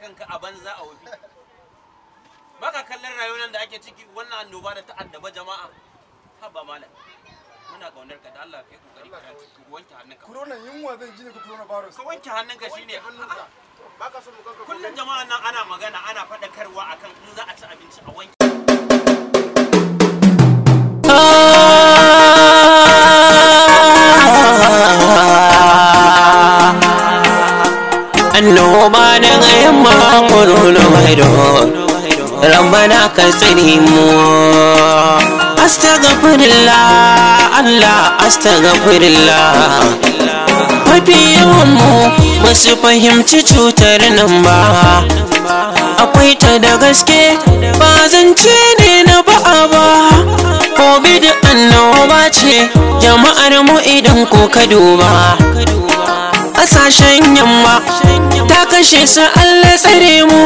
kanka a banza a wofi. Baka kallon rayuwar da ake ciki wannan annoba da ta addaba jama'a. Haba malam. Muna kaunar ka da Allah kai kokari ka wanke hannunka. Corona yunwa zan ji ne ko corona virus. Ka wanke hannunka shine hannunka. Baka so mu kanka. Kullun jama'an nan ana magana ana fadakarwa akan in za a ci abinci a wanke. Annoba da yamma corona virus Rabbana ka tsare mu Astaghfirullah Allah astaghfirullah Mafi yawan mu basu fahimci cutar nan ba akwai ta da gaske ba zance ne na ba'a ba Covid annoba ce jama'ar mu idan ko ka duba ƙasashen yamma ta kashe su Allah tsare mu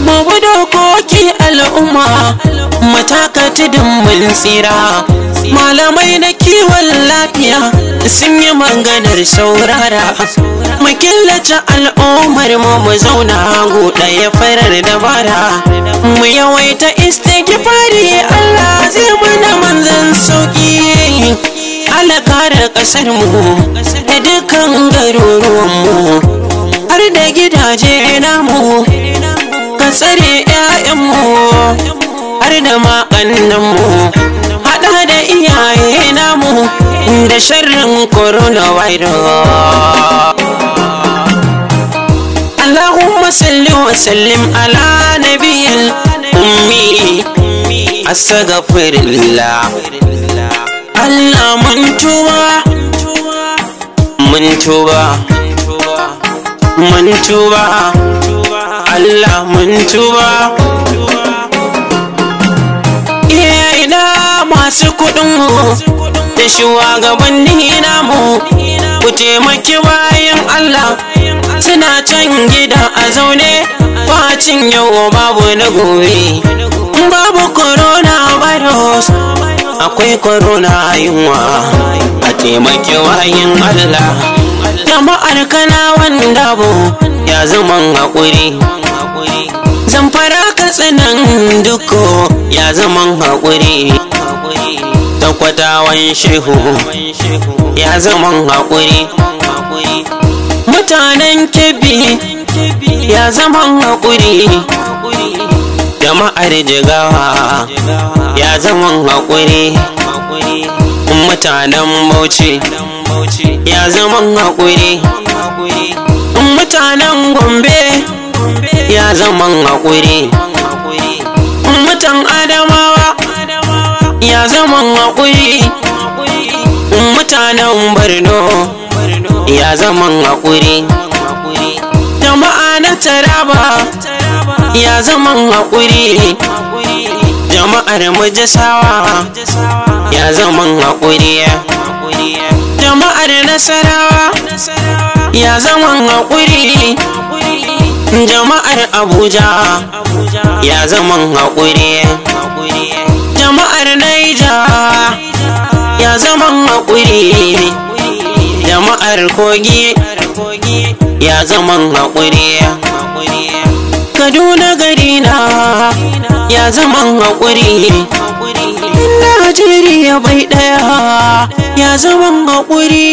mu dokoki al'umma mataka tudun mun tsira malamai na kiwon lafiya sun yi maganar saurara mu killace al'ummar mu zauna guda ya farar dabara mu yawaita istighfari Allah zai mana manzan sauki Allah kare kasar mu da dukkan garuruwan mu har da gidaje namu ka tsare 'ya'yanmu har da maƙannanmu haɗa da iyaye namu da sharrin coronavirus Allahumma salli wa sallim ala nabiyyil ummi astaghfirullah Allah mun tuba mun tuba mun tuba Allah mun tuba ina masu kuɗin da shugabanni namu ku taimaki bayan Allah suna can gida a zaune bacin yau babu na gobe babu corona virus akwai corona yunwa a taimaki bayan Allah jama'ar kana wanda bu ya zaman haƙuri Zamfara Katsinan duko ya zaman haƙuri Takwatawan Shehu ya zaman haƙuri Mutanen Kebbi ya zaman haƙuri Jama'ar Jigawa ya zaman haƙuri Mutanen Bauchi ya zaman haƙuri Mutanen Gombe ya zaman haƙuri mutan Adamawa ya zaman haƙuri mutanen Borno ya zaman haƙuri jama'a na Taraba ya zaman haƙuri jama'ar Mujasawa ya zaman haƙuri jama'ar Nasarawa ya zaman haƙuri jama'ar Abuja ya zaman haƙuri jama'ar Naija ya zaman haƙuri jama'ar Kogi ya zaman haƙuri Kaduna garina ya zaman haƙuri Najeriya bai ɗaya ya zaman haƙuri